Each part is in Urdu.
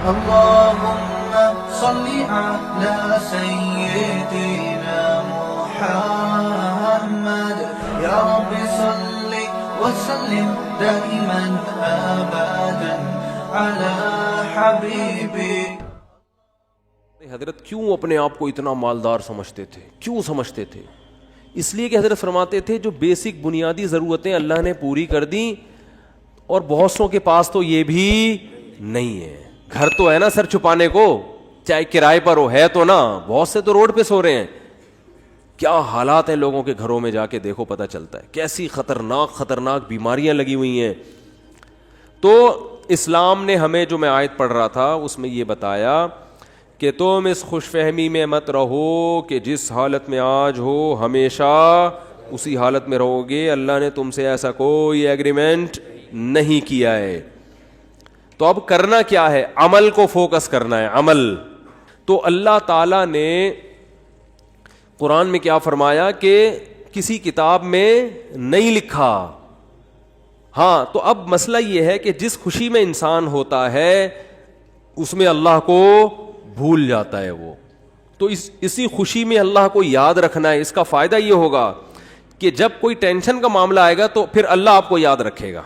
اللهم صل على سيدنا محمد يا رب صل وسلم دائما ابدا على حبيبك. حضرت کیوں اپنے آپ کو اتنا مالدار سمجھتے تھے؟ کیوں سمجھتے تھے؟ اس لیے کہ حضرت فرماتے تھے جو بیسک بنیادی ضرورتیں اللہ نے پوری کر دیں، اور بہت سوں کے پاس تو یہ بھی نہیں ہے. گھر تو ہے نا سر چھپانے کو، چاہے کرائے پر ہو، ہے تو نا. بہت سے تو روڈ پہ سو رہے ہیں. کیا حالات ہیں لوگوں کے گھروں میں، جا کے دیکھو پتہ چلتا ہے کیسی خطرناک بیماریاں لگی ہوئی ہیں. تو اسلام نے ہمیں، جو میں آیت پڑھ رہا تھا اس میں یہ بتایا کہ تم اس خوش فہمی میں مت رہو کہ جس حالت میں آج ہو ہمیشہ اسی حالت میں رہو گے. اللہ نے تم سے ایسا کوئی ایگریمنٹ نہیں کیا ہے. تو اب کرنا کیا ہے؟ عمل کو فوکس کرنا ہے. عمل تو اللہ تعالی نے قرآن میں کیا فرمایا کہ کسی کتاب میں نہیں لکھا. ہاں تو اب مسئلہ یہ ہے کہ جس خوشی میں انسان ہوتا ہے اس میں اللہ کو بھول جاتا ہے وہ. تو اسی خوشی میں اللہ کو یاد رکھنا ہے. اس کا فائدہ یہ ہوگا کہ جب کوئی ٹینشن کا معاملہ آئے گا تو پھر اللہ آپ کو یاد رکھے گا.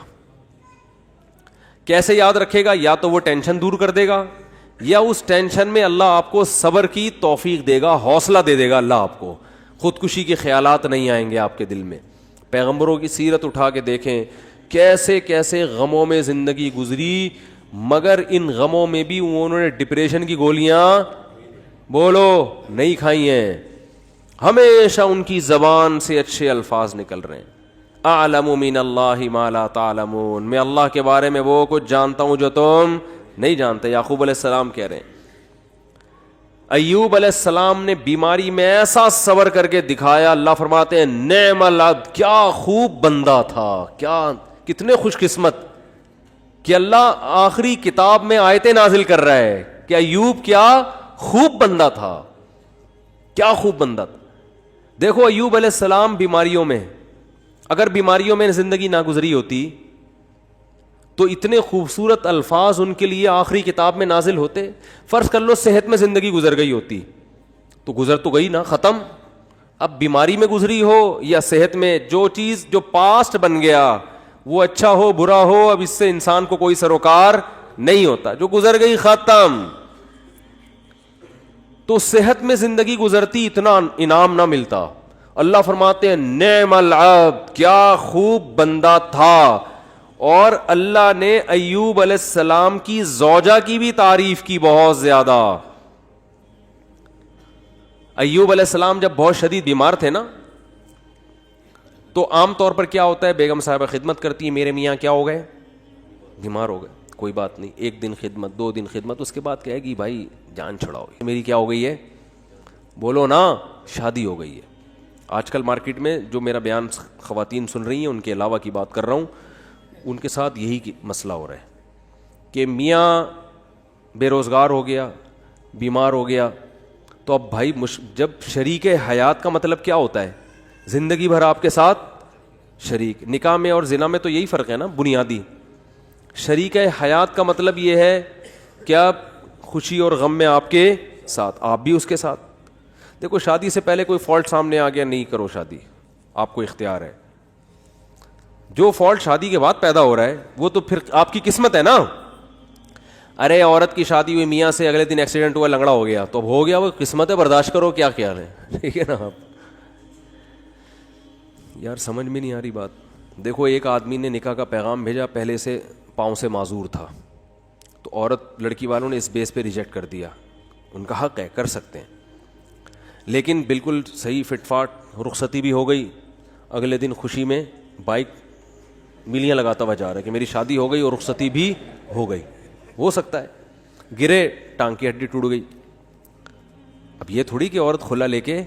کیسے یاد رکھے گا؟ یا تو وہ ٹینشن دور کر دے گا، یا اس ٹینشن میں اللہ آپ کو صبر کی توفیق دے گا، حوصلہ دے دے گا. اللہ آپ کو خودکشی کے خیالات نہیں آئیں گے آپ کے دل میں. پیغمبروں کی سیرت اٹھا کے دیکھیں کیسے کیسے غموں میں زندگی گزری، مگر ان غموں میں بھی انہوں نے ڈپریشن کی گولیاں بولو نہیں کھائی ہیں. ہمیشہ ان کی زبان سے اچھے الفاظ نکل رہے ہیں. اعلم من اللہ ما لا تعلمون، میں اللہ کے بارے میں وہ کچھ جانتا ہوں جو تم نہیں جانتے. یعقوب علیہ السلام کہہ رہے ہیں. ایوب علیہ السلام نے بیماری میں ایسا صبر کر کے دکھایا. اللہ فرماتے ہیں نعم العبد، کیا خوب بندہ تھا، کتنے خوش قسمت کہ اللہ آخری کتاب میں آیتیں نازل کر رہا ہے کہ ایوب کیا خوب بندہ تھا، کیا خوب بندہ تھا. دیکھو ایوب علیہ السلام بیماریوں میں، اگر بیماریوں میں زندگی نہ گزری ہوتی تو اتنے خوبصورت الفاظ ان کے لیے آخری کتاب میں نازل ہوتے. فرض کر لو صحت میں زندگی گزر گئی ہوتی تو گزر تو گئی نا، ختم. اب بیماری میں گزری ہو یا صحت میں، جو چیز جو پاسٹ بن گیا وہ اچھا ہو برا ہو اب اس سے انسان کو کوئی سروکار نہیں ہوتا، جو گزر گئی ختم. تو صحت میں زندگی گزرتی اتنا انعام نہ ملتا. اللہ فرماتے ہیں نعم العبد، کیا خوب بندہ تھا. اور اللہ نے ایوب علیہ السلام کی زوجہ کی بھی تعریف کی بہت زیادہ. ایوب علیہ السلام جب بہت شدید بیمار تھے نا تو عام طور پر کیا ہوتا ہے، بیگم صاحبہ خدمت کرتی ہے، میرے میاں کیا ہو گئے، بیمار ہو گئے، کوئی بات نہیں، 1 دن خدمت 2 دن خدمت، اس کے بعد کہے گی بھائی جان چھڑاؤ، میری کیا ہو گئی ہے، بولو نا، شادی ہو گئی ہے. آج کل مارکیٹ میں جو میرا بیان خواتین سن رہی ہیں ان کے علاوہ کی بات کر رہا ہوں، ان کے ساتھ یہی مسئلہ ہو رہا ہے کہ میاں بے روزگار ہو گیا، بیمار ہو گیا، تو اب بھائی جب شریک حیات کا مطلب کیا ہوتا ہے، زندگی بھر آپ کے ساتھ شریک. نکاح میں اور زنا میں تو یہی فرق ہے نا بنیادی. شریک حیات کا مطلب یہ ہے کہ آپ خوشی اور غم میں آپ کے ساتھ، آپ بھی اس کے ساتھ. دیکھو شادی سے پہلے کوئی فالٹ سامنے آ گیا، نہیں کرو شادی، آپ کو اختیار ہے. جو فالٹ شادی کے بعد پیدا ہو رہا ہے وہ تو پھر آپ کی قسمت ہے نا. ارے عورت کی شادی ہوئی میاں سے، اگلے دن ایکسیڈنٹ ہوا، لنگڑا ہو گیا، تو اب ہو گیا، وہ قسمت ہے، برداشت کرو، کیا خیال ہے. ٹھیک ہے نا. آپ یار سمجھ میں نہیں آ رہی بات. دیکھو ایک آدمی نے نکاح کا پیغام بھیجا، پہلے سے پاؤں سے معذور تھا، تو عورت لڑکی والوں نے اس بیس پہ ریجیکٹ کر دیا. ان کا حق ہے، کر سکتے ہیں، لیکن بالکل صحیح فٹ فاٹ رخصتی بھی ہو گئی. اگلے دن خوشی میں بائک میلیاں لگاتا ہوا جا رہا ہے کہ میری شادی ہو گئی اور رخصتی بھی ہو گئی. ہو سکتا ہے گرے، ٹانگ کی ہڈی ٹوٹ گئی. اب یہ تھوڑی کہ عورت کھلا لے کے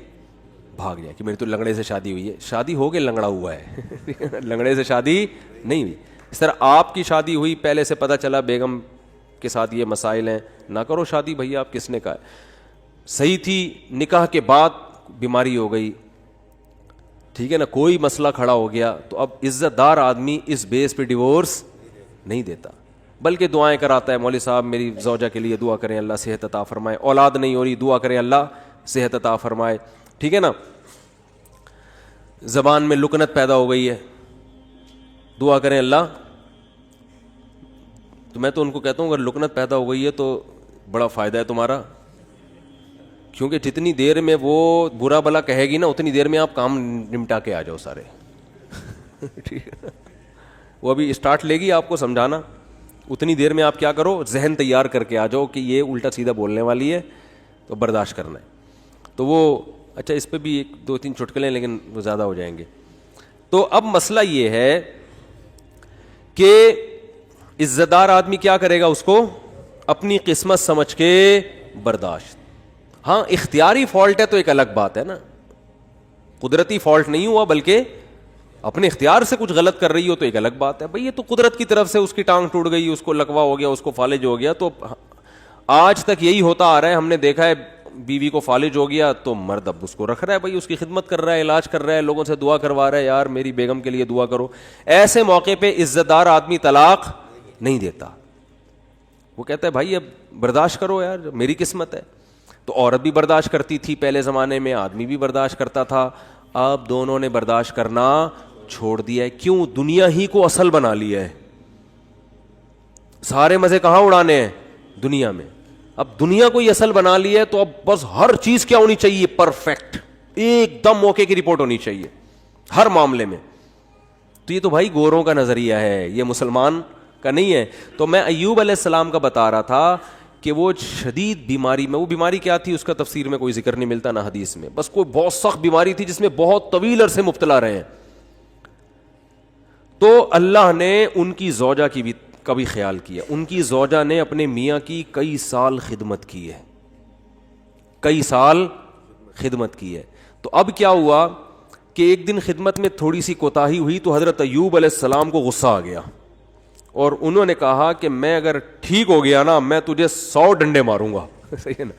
بھاگ جائے کہ میری تو لنگڑے سے شادی ہوئی ہے. شادی ہو کے لنگڑا ہوا ہے، لنگڑے سے شادی نہیں ہوئی. اس طرح آپ کی شادی ہوئی، پہلے سے پتہ چلا بیگم کے ساتھ یہ مسائل ہیں، نہ کرو شادی. بھائی آپ کس نے کہا؟ صحیح تھی، نکاح کے بعد بیماری ہو گئی، ٹھیک ہے نا، کوئی مسئلہ کھڑا ہو گیا، تو اب عزت دار آدمی اس بیس پہ ڈیورس نہیں دیتا. بلکہ دعائیں کراتا ہے, مولوی صاحب میری زوجہ کے لیے دعا کریں اللہ صحت عطا فرمائے, اولاد نہیں ہو رہی دعا کریں اللہ صحت عطا فرمائے, ٹھیک ہے نا. زبان میں لکنت پیدا ہو گئی ہے, دعا کریں اللہ. تو میں تو ان کو کہتا ہوں اگر لکنت پیدا ہو گئی ہے تو بڑا فائدہ ہے تمہارا, کیونکہ جتنی دیر میں وہ برا بلا کہے گی نا اتنی دیر میں آپ کام نمٹا کے آ جاؤ سارے. ٹھیک ہے, وہ ابھی اسٹارٹ لے گی آپ کو سمجھانا, اتنی دیر میں آپ کیا کرو, ذہن تیار کر کے آ جاؤ کہ یہ الٹا سیدھا بولنے والی ہے تو برداشت کرنا ہے. تو وہ اچھا اس پہ بھی 1-2-3 چٹکلیں لیکن وہ زیادہ ہو جائیں گے. تو اب مسئلہ یہ ہے کہ عزت دار آدمی کیا کرے گا, اس کو اپنی قسمت سمجھ کے برداشت. ہاں اختیاری فالٹ ہے تو ایک الگ بات ہے نا, قدرتی فالٹ نہیں ہوا بلکہ اپنے اختیار سے کچھ غلط کر رہی ہو تو ایک الگ بات ہے. بھئی یہ تو قدرت کی طرف سے اس کی ٹانگ ٹوٹ گئی, اس کو لکوا ہو گیا, اس کو فالج ہو گیا. تو آج تک یہی ہوتا آ رہا ہے, ہم نے دیکھا ہے بیوی کو فالج ہو گیا تو مرد اب اس کو رکھ رہا ہے, بھائی اس کی خدمت کر رہا ہے, علاج کر رہا ہے, لوگوں سے دعا کروا رہا ہے, یار میری بیگم کے لیے دعا کرو. ایسے موقع پہ عزت دار آدمی طلاق نہیں دیتا, وہ کہتا ہے بھائی اب برداشت کرو یار میری قسمت ہے. تو عورت بھی برداشت کرتی تھی پہلے زمانے میں, آدمی بھی برداشت کرتا تھا, اب دونوں نے برداشت کرنا چھوڑ دیا ہے. کیوں؟ دنیا ہی کو اصل بنا لیا ہے. سارے مزے کہاں اڑانے ہیں؟ دنیا میں. اب دنیا کو ہی اصل بنا لیا ہے تو اب بس ہر چیز کیا ہونی چاہیے؟ پرفیکٹ, ایک دم موقع کی رپورٹ ہونی چاہیے ہر معاملے میں. تو یہ تو بھائی گوروں کا نظریہ ہے, یہ مسلمان کا نہیں ہے. تو میں ایوب علیہ السلام کا بتا رہا تھا کہ وہ شدید بیماری میں, وہ بیماری کیا تھی اس کا تفسیر میں کوئی ذکر نہیں ملتا نہ حدیث میں, بس کوئی بہت سخت بیماری تھی جس میں بہت طویل عرصے مبتلا رہے ہیں. تو اللہ نے ان کی زوجہ کی بھی کبھی خیال کیا. ان کی زوجہ نے اپنے میاں کی کئی سال خدمت کی ہے, کئی سال خدمت کی ہے. تو اب کیا ہوا کہ ایک دن خدمت میں تھوڑی سی کوتاہی ہوئی تو حضرت ایوب علیہ السلام کو غصہ آ گیا اور انہوں نے کہا کہ میں اگر ٹھیک ہو گیا نا میں تجھے 100 ڈنڈے ماروں گا. صحیح ہے نا,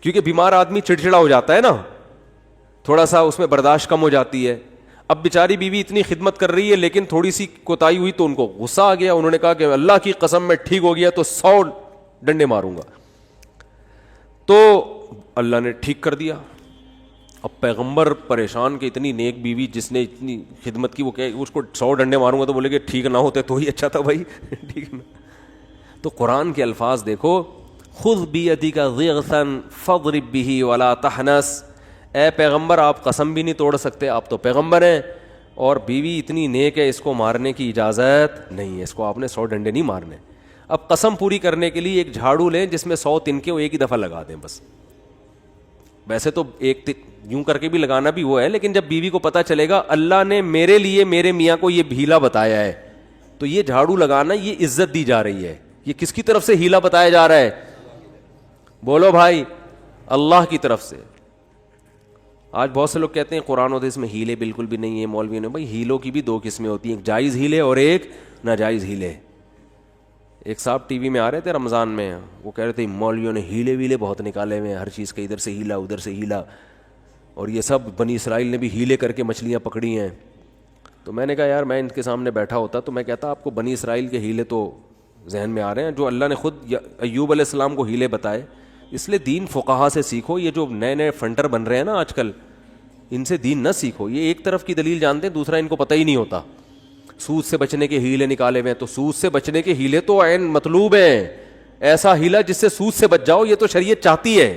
کیونکہ بیمار آدمی چڑچڑا ہو جاتا ہے نا, تھوڑا سا اس میں برداشت کم ہو جاتی ہے. اب بیچاری بیوی اتنی خدمت کر رہی ہے لیکن تھوڑی سی کوتاہی ہوئی تو ان کو غصہ آ گیا. انہوں نے کہا کہ اللہ کی قسم میں ٹھیک ہو گیا تو 100 ڈنڈے ماروں گا. تو اللہ نے ٹھیک کر دیا. اب پیغمبر پریشان کہ اتنی نیک بیوی جس نے اتنی خدمت کی, وہ کہ اس کو 100 ڈنڈے ماروں گا, تو بولے کہ ٹھیک نہ ہوتے تو ہی اچھا تھا بھائی. ٹھیک نا. تو قرآن کے الفاظ دیکھو, خذ بیدک ضغثا فاضرب به ولا تحنث. اے پیغمبر آپ قسم بھی نہیں توڑ سکتے, آپ تو پیغمبر ہیں, اور بیوی اتنی نیک ہے اس کو مارنے کی اجازت نہیں ہے, اس کو آپ نے 100 ڈنڈے نہیں مارنے. اب قسم پوری کرنے کے لیے ایک جھاڑو لیں جس میں 100 تنکے وہ ایک ہی دفعہ لگا دیں بس. ویسے تو ایک یوں کر کے بھی لگانا بھی وہ ہے, لیکن جب بیوی کو پتا چلے گا اللہ نے میرے لیے میرے میاں کو یہ ہیلا بتایا ہے تو یہ جھاڑو لگانا یہ عزت دی جا رہی ہے. یہ کس کی طرف سے ہیلا بتایا جا رہا ہے؟ بولو بھائی, اللہ کی طرف سے. آج بہت سے لوگ کہتے ہیں قرآن و حدیث میں ہیلے بالکل بھی نہیں ہے, مولوی نے. بھائی ہیلوں کی بھی 2 قسمیں ہوتی ہیں, ایک جائز ہیلے اور ایک ناجائز ہیلے. ایک صاحب ٹی وی میں آ رہے تھے رمضان میں, وہ کہہ رہے تھے مولویوں نے ہیلے ویلے بہت نکالے ہوئے ہیں, ہر چیز کا ادھر سے ہیلا ادھر سے ہیلا, اور یہ سب بنی اسرائیل نے بھی ہیلے کر کے مچھلیاں پکڑی ہیں. تو میں نے کہا یار میں ان کے سامنے بیٹھا ہوتا تو میں کہتا آپ کو بنی اسرائیل کے ہیلے تو ذہن میں آ رہے ہیں جو اللہ نے خود ایوب علیہ السلام کو ہیلے بتائے. اس لیے دین فقہا سے سیکھو. یہ جو نئے نئے فنٹر بن رہے ہیں نا آج کل, ان سے دین نہ سیکھو. یہ ایک طرف کی دلیل جانتے ہیں, دوسرا ان کو پتہ ہی نہیں ہوتا. سود سے بچنے کے ہیلے نکالے ہوئے ہیں, تو سود سے بچنے کے ہیلے تو عین مطلوب ہیں. ایسا ہیلا جس سے سود سے بچ جاؤ, یہ تو شریعت چاہتی ہے.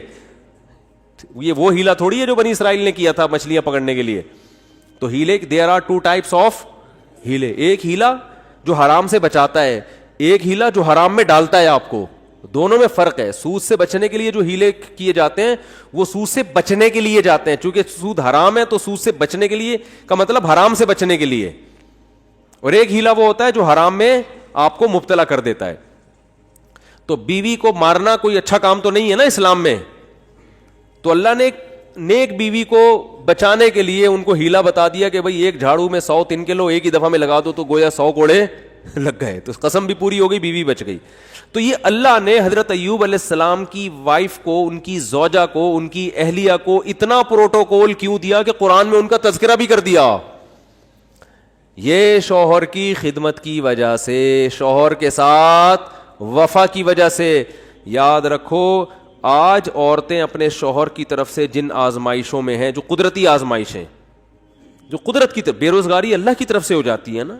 یہ وہ ہیلا تھوڑی ہے جو بنی اسرائیل نے کیا تھا مچھلیاں پکڑنے کے لیے. تو ہیلے دیر آر 2 types آف ہیلے. ایک ہیلا جو حرام سے بچاتا ہے, ایک ہیلا جو حرام میں ڈالتا ہے آپ کو. دونوں میں فرق ہے. سود سے بچنے کے لیے جو ہیلے کیے جاتے ہیں وہ سود سے بچنے کے لیے جاتے ہیں, چونکہ سود حرام ہے تو سود سے بچنے کے لیے کا مطلب حرام سے بچنے کے لیے. اور ایک ہیلا وہ ہوتا ہے جو حرام میں آپ کو مبتلا کر دیتا ہے. تو بیوی کو مارنا کوئی اچھا کام تو نہیں ہے نا اسلام میں. تو اللہ نے ایک نیک بیوی کو بچانے کے لیے ان کو ہیلا بتا دیا کہ بھئی ایک جھاڑو میں 100 تنکے لو, ایک ہی دفعہ میں لگا دو تو گویا 100 کوڑے لگ گئے. تو قسم بھی پوری ہو گئی, بیوی بچ گئی. تو یہ اللہ نے حضرت ایوب علیہ السلام کی وائف کو, ان کی زوجہ کو, ان کی اہلیہ کو اتنا پروٹوکول کیوں دیا کہ قرآن میں ان کا تذکرہ بھی کر دیا. یہ شوہر کی خدمت کی وجہ سے, شوہر کے ساتھ وفا کی وجہ سے. یاد رکھو آج عورتیں اپنے شوہر کی طرف سے جن آزمائشوں میں ہیں, جو قدرتی آزمائشیں, جو قدرت کی طرف, بے روزگاری اللہ کی طرف سے ہو جاتی ہے نا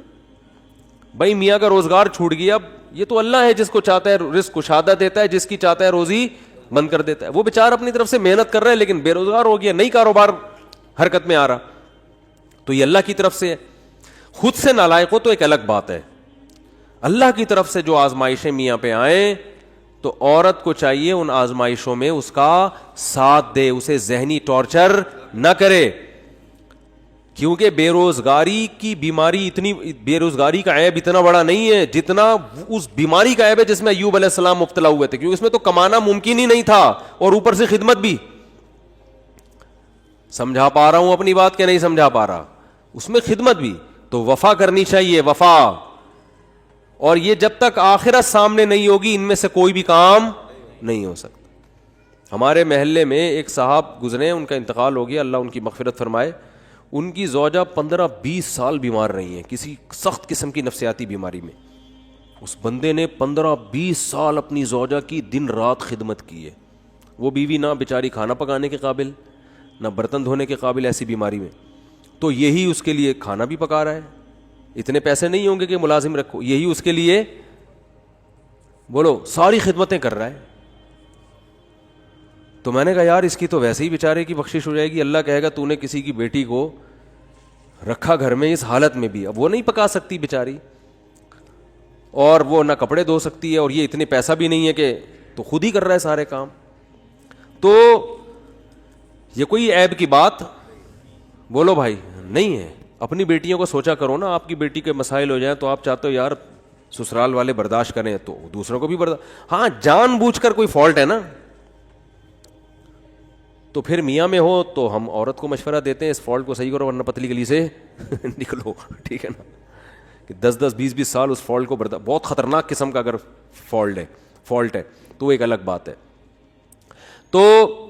بھائی. میاں کا روزگار چھوٹ گیا, اب یہ تو اللہ ہے جس کو چاہتا ہے رزق کشادہ دیتا ہے, جس کی چاہتا ہے روزی بند کر دیتا ہے. وہ بیچارہ اپنی طرف سے محنت کر رہا ہے لیکن بے روزگار ہو گیا, نئی کاروبار حرکت میں آ رہا, تو یہ اللہ کی طرف سے ہے. خود سے نالائق ہو تو ایک الگ بات ہے, اللہ کی طرف سے جو آزمائشیں میاں پہ آئیں تو عورت کو چاہیے ان آزمائشوں میں اس کا ساتھ دے, اسے ذہنی ٹارچر نہ کرے. کیونکہ بے روزگاری کی بیماری اتنی, بے روزگاری کا عیب اتنا بڑا نہیں ہے جتنا اس بیماری کا عیب ہے جس میں ایوب علیہ السلام مبتلا ہوئے تھے, کیونکہ اس میں تو کمانا ممکن ہی نہیں تھا اور اوپر سے خدمت بھی. سمجھا پا رہا ہوں اپنی بات کہ نہیں سمجھا پا رہا؟ اس میں خدمت بھی, تو وفا کرنی چاہیے, وفا. اور یہ جب تک آخرت سامنے نہیں ہوگی ان میں سے کوئی بھی کام نہیں ہو سکتا. ہمارے محلے میں ایک صاحب گزرے, ان کا انتقال ہو گیا, اللہ ان کی مغفرت فرمائے. ان کی زوجہ 15-20 سال بیمار رہی ہیں کسی سخت قسم کی نفسیاتی بیماری میں. اس بندے نے 15-20 سال اپنی زوجہ کی دن رات خدمت کی ہے. وہ بیوی نہ بیچاری کھانا پکانے کے قابل, نہ برتن دھونے کے قابل ایسی بیماری میں, تو یہی اس کے لیے کھانا بھی پکا رہا ہے. اتنے پیسے نہیں ہوں گے کہ ملازم رکھو, یہی اس کے لیے بولو ساری خدمتیں کر رہا ہے. تو میں نے کہا یار اس کی تو ویسے ہی بیچارے کی بخشش ہو جائے گی, اللہ کہے گا تو نے کسی کی بیٹی کو رکھا گھر میں اس حالت میں بھی, اب وہ نہیں پکا سکتی بیچاری, اور وہ نہ کپڑے دھو سکتی ہے, اور یہ اتنے پیسہ بھی نہیں ہے کہ, تو خود ہی کر رہا ہے سارے کام. تو یہ کوئی عیب کی بات بولو بھائی نہیں ہے. اپنی بیٹیوں کو سوچا کرو نا, آپ کی بیٹی کے مسائل ہو جائیں تو آپ چاہتے ہو یار سسرال والے برداشت کریں تو دوسروں کو بھی برداشت, ہاں جان بوجھ کر کوئی فالٹ ہے نا تو پھر میاں میں ہو تو ہم عورت کو مشورہ دیتے ہیں اس فالٹ کو صحیح کرو ورنہ پتلی گلی سے نکلو, ٹھیک ہے نا, کہ 10-20 سال اس فالٹ کو بہت خطرناک قسم کا اگر فالٹ ہے تو وہ ایک الگ بات ہے. تو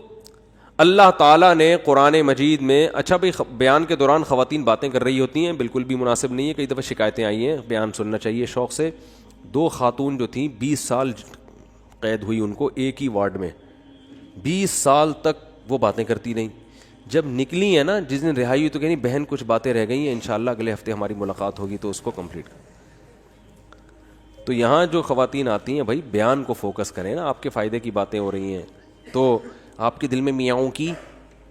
اللہ تعالیٰ نے قرآن مجید میں, اچھا بھائی بیان کے دوران خواتین باتیں کر رہی ہوتی ہیں, بالکل بھی مناسب نہیں ہے, کئی دفعہ شکایتیں آئی ہیں, بیان سننا چاہیے شوق سے. 2 خاتون جو تھیں 20 سال قید ہوئی ان کو ایک ہی وارڈ میں, 20 سال تک وہ باتیں کرتی رہیں. جب نکلی ہیں نا, جس دن رہائی ہوئی تو کہیں بہن کچھ باتیں رہ گئی ہیں, انشاءاللہ اگلے ہفتے ہماری ملاقات ہوگی تو اس کو کمپلیٹ کریں. تو یہاں جو خواتین آتی ہیں بھائی بیان کو فوکس کریں نا, آپ کے فائدے کی باتیں ہو رہی ہیں تو آپ کے دل میں میاؤں کی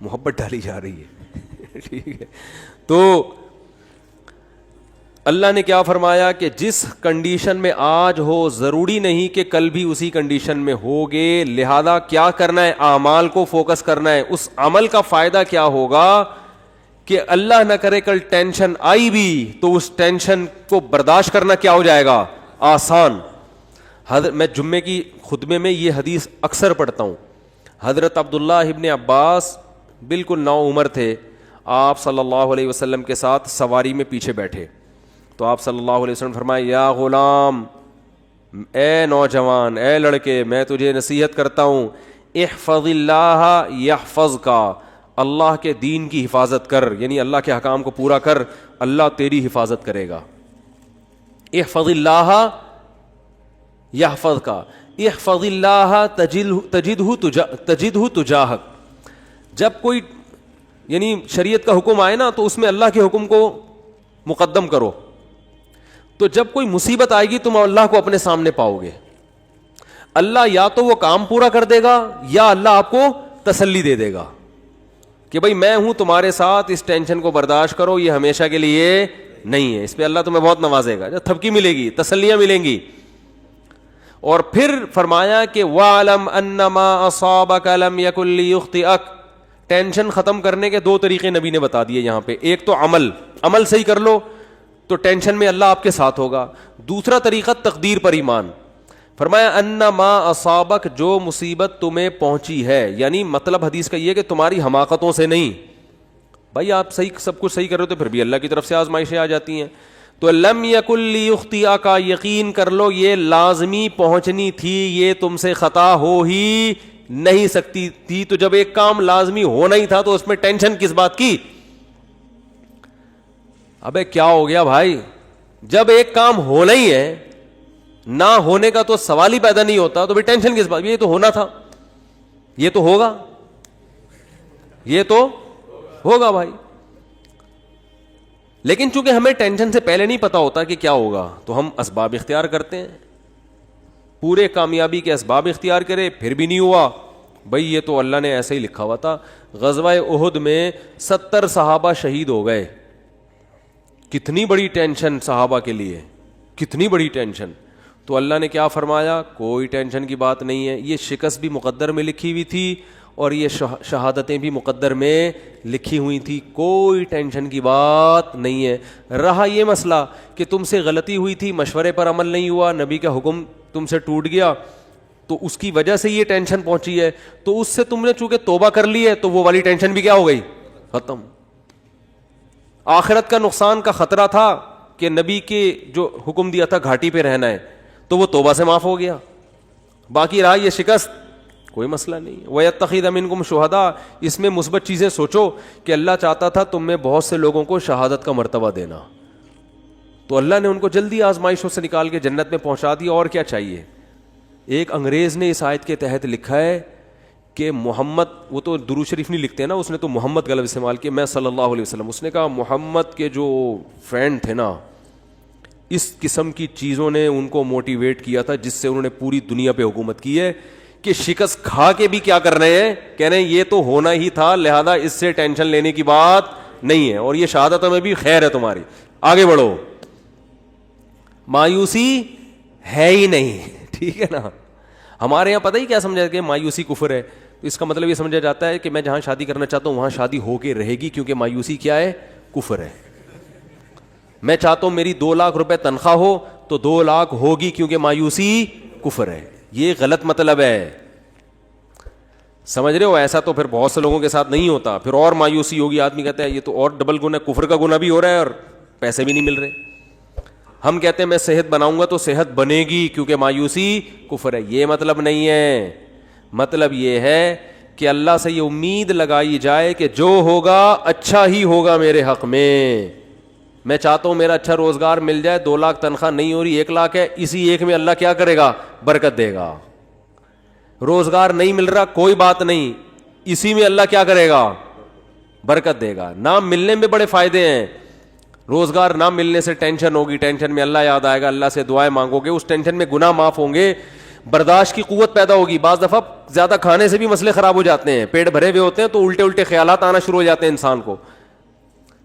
محبت ڈالی جا رہی ہے ٹھیک ہے. تو اللہ نے کیا فرمایا کہ جس کنڈیشن میں آج ہو ضروری نہیں کہ کل بھی اسی کنڈیشن میں ہوگے, لہذا کیا کرنا ہے, اعمال کو فوکس کرنا ہے. اس عمل کا فائدہ کیا ہوگا کہ اللہ نہ کرے کل ٹینشن آئی بھی تو اس ٹینشن کو برداشت کرنا کیا ہو جائے گا, آسان. میں جمعے کی خطبے میں یہ حدیث اکثر پڑھتا ہوں. حضرت عبداللہ ابن عباس بالکل نو عمر تھے, آپ صلی اللہ علیہ وسلم کے ساتھ سواری میں پیچھے بیٹھے تو آپ صلی اللہ علیہ وسلم فرمائے, یا غلام, اے نوجوان, اے لڑکے, میں تجھے نصیحت کرتا ہوں, احفظ اللہ یحفظک, اللہ کے دین کی حفاظت کر, یعنی اللہ کے احکام کو پورا کر, اللہ تیری حفاظت کرے گا. احفظ اللہ یحفظک, احفظ اللہ تجدہ تجاہک. جب کوئی یعنی شریعت کا حکم آئے نا تو اس میں اللہ کے حکم کو مقدم کرو, تو جب کوئی مصیبت آئے گی تم اللہ کو اپنے سامنے پاؤ گے. اللہ یا تو وہ کام پورا کر دے گا یا اللہ آپ کو تسلی دے دے گا کہ بھائی میں ہوں تمہارے ساتھ, اس ٹینشن کو برداشت کرو, یہ ہمیشہ کے لیے نہیں ہے. اس پہ اللہ تمہیں بہت نوازے گا, تھپکی ملے گی, تسلیاں ملیں گی. اور پھر فرمایا کہ وَعْلَمْ أَنَّمَا أَصَابَكَ لَمْ يَكُنْ لِيُخْطِئَكَ. ٹینشن ختم کرنے کے 2 طریقے نبی نے بتا دیے یہاں پہ. ایک تو عمل صحیح کر لو تو ٹینشن میں اللہ آپ کے ساتھ ہوگا. دوسرا طریقہ تقدیر پر ایمان. فرمایا انما اصابک, جو مصیبت تمہیں پہنچی ہے, یعنی مطلب حدیث کا یہ کہ تمہاری حماقتوں سے نہیں. بھائی آپ صحیح سب کچھ صحیح کر رہے ہو تو پھر بھی اللہ کی طرف سے آزمائشیں آ جاتی ہیں. تو لم یکن لیخطئک, یقین کر لو یہ لازمی پہنچنی تھی, یہ تم سے خطا ہو ہی نہیں سکتی تھی. تو جب ایک کام لازمی ہونا ہی تھا تو اس میں ٹینشن کس بات کی؟ ابے کیا ہو گیا بھائی, جب ایک کام ہونا ہی ہے, نہ ہونے کا تو سوال ہی پیدا نہیں ہوتا, تو بھی ٹینشن کس بات, یہ تو ہونا تھا, یہ تو ہوگا, یہ تو ہوگا بھائی. لیکن چونکہ ہمیں ٹینشن سے پہلے نہیں پتا ہوتا کہ کیا ہوگا, تو ہم اسباب اختیار کرتے ہیں, پورے کامیابی کے اسباب اختیار کرے, پھر بھی نہیں ہوا, بھائی یہ تو اللہ نے ایسے ہی لکھا ہوا تھا. غزوہ احد میں 70 صحابہ شہید ہو گئے. کتنی بڑی ٹینشن صحابہ کے لیے, کتنی بڑی ٹینشن. تو اللہ نے کیا فرمایا, کوئی ٹینشن کی بات نہیں ہے, یہ شکست بھی مقدر میں لکھی ہوئی تھی اور یہ شہادتیں بھی مقدر میں لکھی ہوئی تھی, کوئی ٹینشن کی بات نہیں ہے. رہا یہ مسئلہ کہ تم سے غلطی ہوئی تھی, مشورے پر عمل نہیں ہوا, نبی کا حکم تم سے ٹوٹ گیا, تو اس کی وجہ سے یہ ٹینشن پہنچی ہے, تو اس سے تم نے چونکہ توبہ کر لی ہے تو وہ والی ٹینشن بھی کیا ہو گئی, ختم. آخرت کا نقصان کا خطرہ تھا کہ نبی کے جو حکم دیا تھا گھاٹی پہ رہنا ہے, تو وہ توبہ سے معاف ہو گیا. باقی رہا یہ شکست, کوئی مسئلہ نہیں. وَيَتَّخِذَ مِنْكُمْ شُهَدَاءَ, اس میں مثبت چیزیں سوچو کہ اللہ چاہتا تھا تم میں بہت سے لوگوں کو شہادت کا مرتبہ دینا, تو اللہ نے ان کو جلدی آزمائشوں سے نکال کے جنت میں پہنچا دیا. اور کیا چاہیے. ایک انگریز نے اس آیت کے تحت لکھا ہے کہ محمد, وہ تو درود شریف نہیں لکھتے نا, اس نے تو محمد کا لفظ استعمال کیا, میں صلی اللہ علیہ وسلم, اس نے کہا محمد کے جو فرینڈ تھے نا, اس قسم کی چیزوں نے ان کو موٹیویٹ کیا تھا جس سے انہوں نے پوری دنیا پہ حکومت کی ہے, کہ شکست کھا کے بھی کیا کر رہے ہیں, کہہ رہے ہیں یہ تو ہونا ہی تھا, لہذا اس سے ٹینشن لینے کی بات نہیں ہے, اور یہ شہادتوں میں بھی خیر ہے تمہاری, آگے بڑھو, مایوسی ہے ہی نہیں. ٹھیک ہے نا. ہمارے یہاں پتہ ہی کیا سمجھا کہ مایوسی کفر ہے, تو اس کا مطلب یہ سمجھا جاتا ہے کہ میں جہاں شادی کرنا چاہتا ہوں وہاں شادی ہو کے رہے گی, کیونکہ مایوسی کیا ہے, کفر ہے. میں چاہتا ہوں میری 2 لاکھ روپے تنخواہ ہو تو 2 لاکھ ہوگی, کیونکہ مایوسی کفر ہے. یہ غلط مطلب ہے, سمجھ رہے ہو. ایسا تو پھر بہت سے لوگوں کے ساتھ نہیں ہوتا, پھر اور مایوسی ہوگی, آدمی کہتا ہے یہ تو اور ڈبل گناہ, کفر کا گناہ بھی ہو رہا ہے اور پیسے بھی نہیں مل رہے. ہم کہتے ہیں میں صحت بناؤں گا تو صحت بنے گی, کیونکہ مایوسی کفر ہے. یہ مطلب نہیں ہے. مطلب یہ ہے کہ اللہ سے یہ امید لگائی جائے کہ جو ہوگا اچھا ہی ہوگا میرے حق میں. میں چاہتا ہوں میرا اچھا روزگار مل جائے, 2 لاکھ تنخواہ نہیں ہو رہی, 1 لاکھ ہے, اسی 1 میں اللہ کیا کرے گا, برکت دے گا. روزگار نہیں مل رہا, کوئی بات نہیں, اسی میں اللہ کیا کرے گا, برکت دے گا. نہ ملنے میں بڑے فائدے ہیں. روزگار نہ ملنے سے ٹینشن ہوگی, ٹینشن میں اللہ یاد آئے گا, اللہ سے دعائیں مانگو گے, اس ٹینشن میں گناہ معاف ہوں گے, برداشت کی قوت پیدا ہوگی. بعض دفعہ زیادہ کھانے سے بھی مسئلے خراب ہو جاتے ہیں, پیٹ بھرے ہوئے ہوتے ہیں تو الٹے الٹے خیالات آنا شروع ہو جاتے ہیں انسان کو.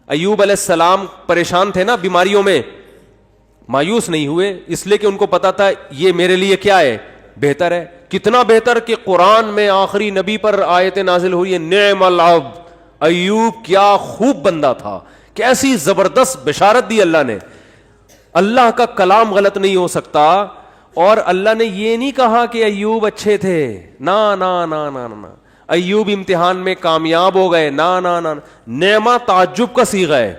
ایوب علیہ السلام پریشان تھے نا بیماریوں میں, مایوس نہیں ہوئے, اس لیے کہ ان کو پتا تھا یہ میرے لیے کیا ہے, بہتر ہے. کتنا بہتر کہ قرآن میں آخری نبی پر آیتیں نازل ہوئی ہیں, نعم العبد, ایوب کیا خوب بندہ تھا, کیسی زبردست بشارت دی اللہ نے. اللہ کا کلام غلط نہیں ہو سکتا, اور اللہ نے یہ نہیں کہا کہ ایوب اچھے تھے, نا نا نا نا نا, ایوب امتحان میں کامیاب ہو گئے, نا نا نا. نعمہ تعجب کا صیغہ ہے,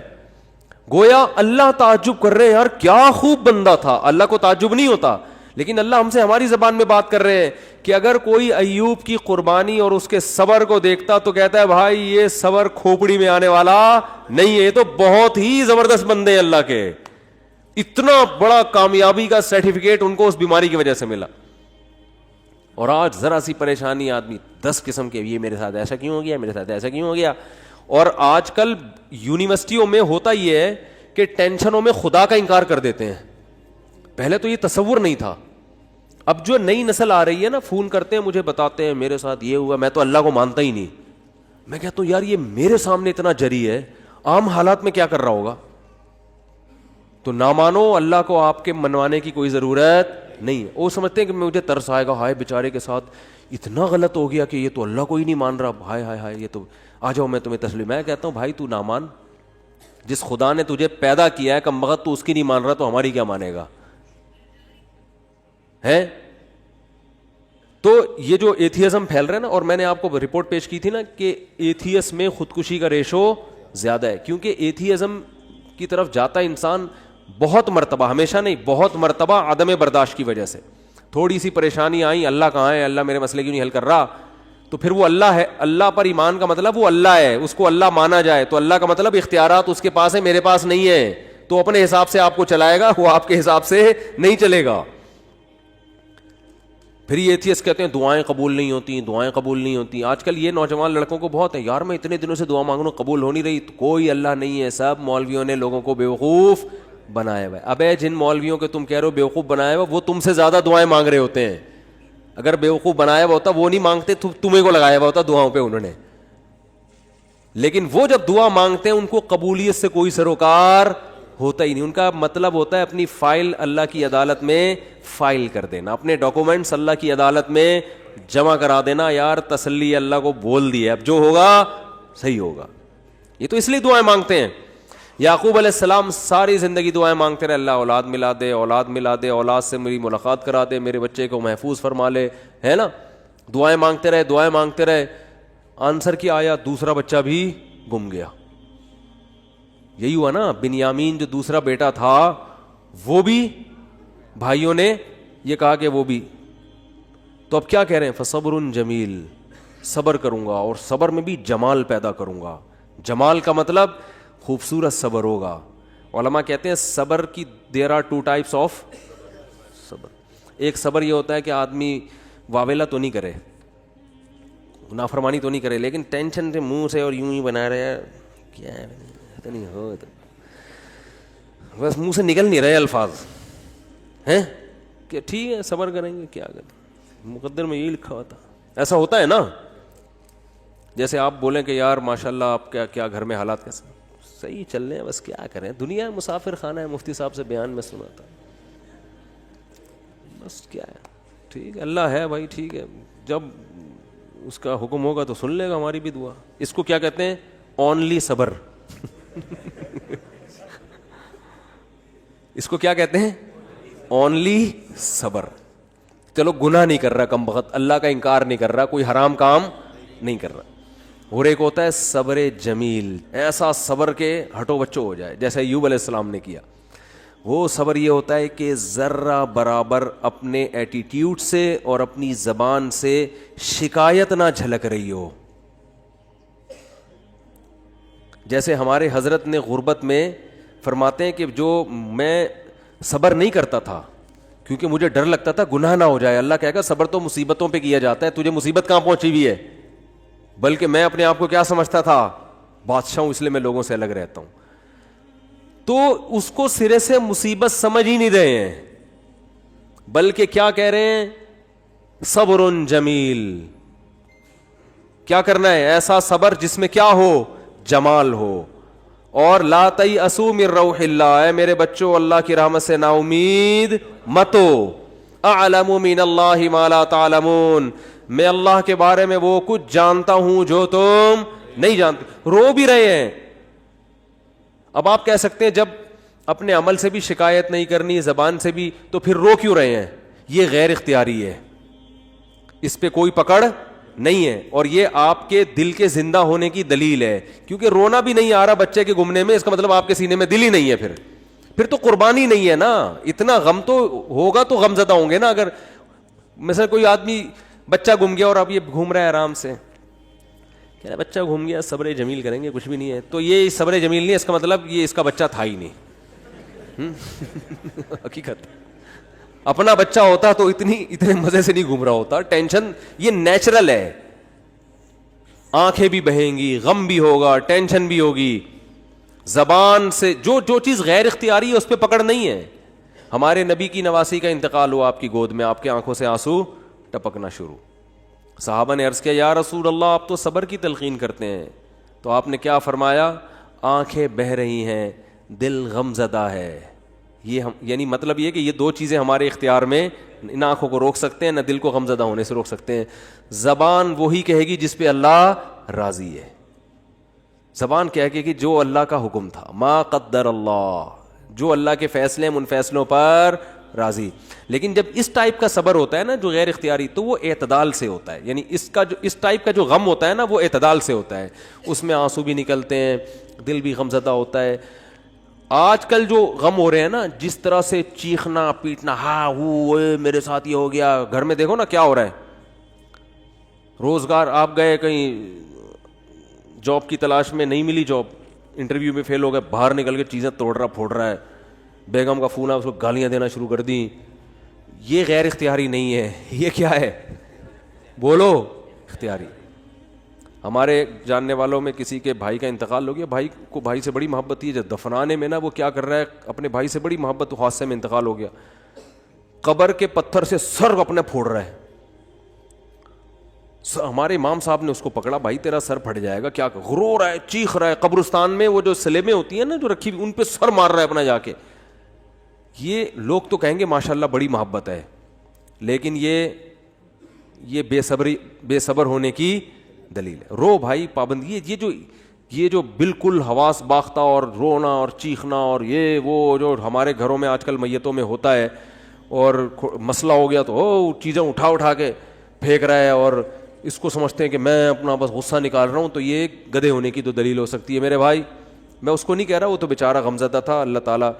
گویا اللہ تعجب کر رہے ہیں, یار کیا خوب بندہ تھا. اللہ کو تعجب نہیں ہوتا, لیکن اللہ ہم سے ہماری زبان میں بات کر رہے ہیں کہ اگر کوئی ایوب کی قربانی اور اس کے صبر کو دیکھتا تو کہتا ہے بھائی یہ صبر کھوپڑی میں آنے والا نہیں ہے, یہ تو بہت ہی زبردست بندے ہیں اللہ کے. اتنا بڑا کامیابی کا سرٹیفکیٹ ان کو اس بیماری کی وجہ سے ملا. اور آج ذرا سی پریشانی آدمی 10 قسم کے, یہ میرے ساتھ ایسا کیوں ہو گیا, میرے ساتھ ایسا کیوں ہو گیا. اور آج کل یونیورسٹیوں میں ہوتا یہ ہے کہ ٹینشنوں میں خدا کا انکار کر دیتے ہیں. پہلے تو یہ تصور نہیں تھا. اب جو نئی نسل آ رہی ہے نا, فون کرتے ہیں مجھے, بتاتے ہیں میرے ساتھ یہ ہوا, میں تو اللہ کو مانتا ہی نہیں. میں کہتا ہوں یار یہ میرے سامنے اتنا جری ہے, عام حالات میں کیا کر رہا ہوگا. تو نہ مانو, اللہ کو آپ کے منوانے کی کوئی ضرورت نہیں ہے. وہ سمجھتے ہیں کہ مجھے ترس آئے گا, ہائے بیچارے کے ساتھ اتنا غلط ہو گیا کہ یہ تو اللہ کو ہی نہیں مان رہا, ہائے ہائے ہائے, یہ تو آ جاؤ میں تمہیں تسلیم. میں کہتا ہوں بھائی تو نہ مان, جس خدا نے تجھے پیدا کیا ہے کم بخت, تو اس کی نہیں مان رہا تو ہماری کیا مانے گا ہے. تو یہ جو ایتھیزم پھیل رہا ہے نا, اور میں نے آپ کو رپورٹ پیش کی تھی نا کہ ایتھیس میں خودکشی کا ریشو زیادہ ہے, کیونکہ ایتھیزم کی طرف جاتا انسان بہت مرتبہ, ہمیشہ نہیں, بہت مرتبہ عدم برداشت کی وجہ سے. تھوڑی سی پریشانی آئی, اللہ کہاں ہے, اللہ میرے مسئلے کیوں نہیں حل کر رہا, تو پھر وہ اللہ ہے. اللہ پر ایمان کا مطلب وہ اللہ ہے, اس کو اللہ مانا جائے, تو اللہ کا مطلب اختیارات اس کے پاس ہے, میرے پاس نہیں ہے, تو اپنے حساب سے آپ کو چلائے گا, وہ آپ کے حساب سے نہیں چلے گا. پھر یہ ایتھیسٹ کہتے ہیں دعائیں قبول نہیں ہوتی، دعائیں قبول نہیں ہوتی. آج کل یہ نوجوان لڑکوں کو بہت ہے، یار میں اتنے دنوں سے دعا مانگ رہا ہوں قبول ہو نہیں رہی. کوئی اللہ نہیں ہے، سب مولویوں نے لوگوں کو بیوقوف بنایا ہوا ہے. ابے جن مولویوں کے تم کہہ رہے ہو بیوقوف بنایا ہوا، وہ تم سے زیادہ دعائیں مانگ رہے ہوتے ہیں. اگر بیوقوف بنایا ہوا ہوتا وہ نہیں مانگتے، تمہیں کو لگایا ہوا ہوتا دعاؤں پہ انہوں نے. لیکن وہ جب دعا مانگتے ہیں ان کو قبولیت سے کوئی سروکار ہوتا ہی نہیں. ان کا مطلب ہوتا ہے اپنی فائل اللہ کی عدالت میں فائل کر دینا، اپنے ڈاکومنٹس اللہ کی عدالت میں جمع کرا دینا. یار تسلی اللہ کو بول دی ہے، اب جو ہوگا صحیح ہوگا. یہ تو اس لیے دعائیں مانگتے ہیں. یعقوب علیہ السلام ساری زندگی دعائیں مانگتے رہے، اللہ اولاد ملا دے، اولاد ملا دے، اولاد سے میری ملاقات کرا دے، میرے بچے کو محفوظ فرما لے، ہے نا. دعائیں مانگتے رہے، دعائیں مانگتے رہے. آنسر کیا آیا؟ دوسرا بچہ بھی گم گیا. یہی ہوا نا، بنیامین جو دوسرا بیٹا تھا وہ بھی بھائیوں نے یہ کہا کہ وہ بھی. تو اب کیا کہہ رہے ہیں؟ فصبر جمیل، صبر کروں گا اور صبر میں بھی جمال پیدا کروں گا. جمال کا مطلب خوبصورت صبر ہوگا. علماء کہتے ہیں صبر کی دیر آر 2 types آف صبر. ایک صبر یہ ہوتا ہے کہ آدمی واویلا تو نہیں کرے، نافرمانی تو نہیں کرے، لیکن ٹینشن سے منہ سے اور یوں ہی بنا رہے ہیں، کیا ہے نہیں ہو تو بس منہ سے نکل نہیں رہے الفاظ ہیں کہ ٹھیک ہے صبر کریں گے، کیا کریں، مقدر میں یہی لکھا ہوا تھا. ایسا ہوتا ہے نا. جیسے آپ بولیں کہ یار ماشاءاللہ آپ کیا گھر میں حالات کیسے؟ صحیح چل رہے ہیں، بس کیا کریں، دنیا مسافر خانہ ہے، مفتی صاحب سے بیان میں سنا تھا، بس کیا ہے، ٹھیک ہے اللہ ہے بھائی، ٹھیک ہے جب اس کا حکم ہوگا تو سن لے گا ہماری بھی دعا. اس کو کیا کہتے ہیں؟ اونلی صبر. اس کو کیا کہتے ہیں؟ اونلی صبر. چلو گناہ نہیں کر رہا کم بخت، اللہ کا انکار نہیں کر رہا، کوئی حرام کام نہیں کر رہا. اور ایک ہوتا ہے صبر جمیل، ایسا صبر کے ہٹو بچو ہو جائے جیسے ایوب علیہ السلام نے کیا. وہ صبر یہ ہوتا ہے کہ ذرہ برابر اپنے ایٹیٹیوڈ سے اور اپنی زبان سے شکایت نہ جھلک رہی ہو. جیسے ہمارے حضرت نے غربت میں فرماتے ہیں کہ جو میں صبر نہیں کرتا تھا کیونکہ مجھے ڈر لگتا تھا گناہ نہ ہو جائے. اللہ کہے گا صبر تو مصیبتوں پہ کیا جاتا ہے، تجھے مصیبت کہاں پہنچی ہوئی ہے؟ بلکہ میں اپنے آپ کو کیا سمجھتا تھا؟ بادشاہ ہوں، اس لیے میں لوگوں سے الگ رہتا ہوں. تو اس کو سرے سے مصیبت سمجھ ہی نہیں رہے ہیں، بلکہ کیا کہہ رہے ہیں؟ صبر جمیل. کیا کرنا ہے؟ ایسا صبر جس میں کیا ہو؟ جمال ہو. اور لا تیأسوا من روح اللہ، اے میرے بچوں اللہ کی رحمت سے نا امید مت ہو. اعلم من اللہ ما لا تعلمون، میں اللہ کے بارے میں وہ کچھ جانتا ہوں جو تم نہیں جانتے. رو بھی رہے ہیں. اب آپ کہہ سکتے ہیں جب اپنے عمل سے بھی شکایت نہیں کرنی، زبان سے بھی، تو پھر رو کیوں رہے ہیں؟ یہ غیر اختیاری ہے، اس پہ کوئی پکڑ نہیں ہے، اور یہ آپ کے دل کے زندہ ہونے کی دلیل ہے. کیونکہ رونا بھی نہیں آ رہا بچے کے گمنے میں، اس کا مطلب آپ کے سینے میں دل ہی نہیں ہے. پھر تو قربانی نہیں ہے نا. اتنا غم تو ہوگا تو غم زدہ ہوں گے نا. اگر مثلا کوئی آدمی بچہ گم گیا اور اب یہ گھوم رہا ہے آرام سے، کہہ رہا بچہ گھوم گیا صبر جمیل کریں گے، کچھ بھی نہیں ہے، تو یہ صبر جمیل نہیں ہے، اس کا مطلب یہ اس کا بچہ تھا ہی نہیں. حقیقت اپنا بچہ ہوتا تو اتنے مزے سے نہیں گھوم رہا ہوتا. ٹینشن یہ نیچرل ہے، آنکھیں بھی بہیں گی، غم بھی ہوگا، ٹینشن بھی ہوگی. زبان سے جو چیز غیر اختیاری ہے اس پہ پکڑ نہیں ہے. ہمارے نبی کی نواسی کا انتقال ہوا آپ کی گود میں، آپ کے آنکھوں سے آنسو ٹپکنا شروع. صحابہ نے عرض کیا یا رسول اللہ آپ تو صبر کی تلقین کرتے ہیں. تو آپ نے کیا فرمایا؟ آنکھیں بہہ رہی ہیں، دل غم زدہ ہے. یہ یعنی مطلب یہ کہ یہ دو چیزیں ہمارے اختیار میں، نہ آنکھوں کو روک سکتے ہیں نہ دل کو غم زدہ ہونے سے روک سکتے ہیں. زبان وہی کہے گی جس پہ اللہ راضی ہے. زبان کہے گی کہ جو اللہ کا حکم تھا، ما قدر اللہ، جو اللہ کے فیصلے ان فیصلوں پر راضی. لیکن جب اس ٹائپ کا صبر ہوتا ہے نا جو غیر اختیاری، تو وہ اعتدال سے ہوتا ہے. یعنی اس ٹائپ کا جو غم ہوتا ہے نا وہ اعتدال سے ہوتا ہے. اس میں آنسو بھی نکلتے ہیں، دل بھی غم زدہ ہوتا ہے. آج کل جو غم ہو رہے ہیں نا، جس طرح سے چیخنا پیٹنا، ہاں وہ میرے ساتھ یہ ہو گیا، گھر میں دیکھو نا کیا ہو رہا ہے. روزگار آپ گئے کہیں جاب کی تلاش میں، نہیں ملی جاب، انٹرویو میں فیل ہو گئے، باہر نکل کے چیزیں توڑ رہا پھوڑ رہا ہے. بیگم کا فون آیا، اس کو گالیاں دینا شروع کر دیں. یہ غیر اختیاری نہیں ہے, یہ کیا ہے؟ بولو, اختیاری. ہمارے جاننے والوں میں کسی کے بھائی کا انتقال ہو گیا, بھائی کو بھائی سے بڑی محبت تھی, جب دفنانے میں نا وہ کیا کر رہا ہے, اپنے بھائی سے بڑی محبت, حادثے میں انتقال ہو گیا, قبر کے پتھر سے سر اپنے پھوڑ رہا ہے. ہمارے امام صاحب نے اس کو پکڑا, بھائی تیرا سر پھٹ جائے گا, کیا رو رہا ہے, چیخ رہا ہے. قبرستان میں وہ جو سلیبیں ہوتی ہیں نا جو رکھی ہوئی, ان پہ سر مار رہا ہے اپنا جا کے. یہ لوگ تو کہیں گے ماشاءاللہ بڑی محبت ہے, لیکن یہ بے صبر ہونے کی دلیل ہے. رو بھائی, پابندی. یہ جو بالکل حواس باختہ اور رونا اور چیخنا اور یہ وہ جو ہمارے گھروں میں آج کل میتوں میں ہوتا ہے, اور مسئلہ ہو گیا تو چیزیں اٹھا کے پھینک رہا ہے, اور اس کو سمجھتے ہیں کہ میں اپنا بس غصہ نکال رہا ہوں, تو یہ گدھے ہونے کی تو دلیل ہو سکتی ہے میرے بھائی. میں اس کو نہیں کہہ رہا, وہ تو بیچارہ غمزدہ تھا, اللہ تعالیٰ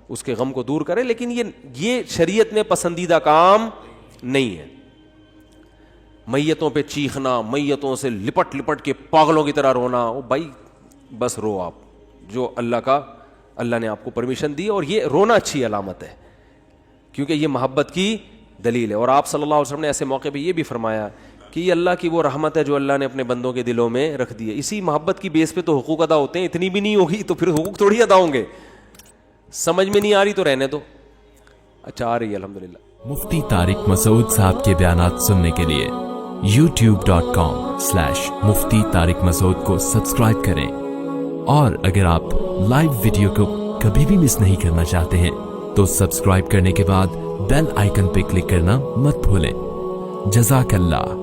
اس کے غم کو دور کرے, لیکن یہ شریعت میں پسندیدہ کام نہیں ہے. میتوں پہ چیخنا, میتوں سے لپٹ کے پاگلوں کی طرح رونا, او بھائی بس رو آپ, جو اللہ نے آپ کو پرمیشن دی, اور یہ رونا اچھی علامت ہے کیونکہ یہ محبت کی دلیل ہے. اور آپ صلی اللہ علیہ وسلم نے ایسے موقع پہ یہ بھی فرمایا کہ یہ اللہ کی وہ رحمت ہے جو اللہ نے اپنے بندوں کے دلوں میں رکھ دی ہے. اسی محبت کی بیس پہ تو حقوق ادا ہوتے ہیں, اتنی بھی نہیں ہوگی تو پھر حقوق تھوڑی ادا ہوں گے. سمجھ میں نہیں آ رہی تو رہنے دو. اچھا آ رہی ہے الحمدللہ. مفتی طارق مسعود صاحب کے بیانات سننے کے لیے youtube.com/مفتی طارق مسعود کو سبسکرائب کریں, اور اگر آپ لائیو ویڈیو کو کبھی بھی مس نہیں کرنا چاہتے ہیں تو سبسکرائب کرنے کے بعد بیل آئیکن پہ کلک کرنا مت بھولیں. جزاک اللہ.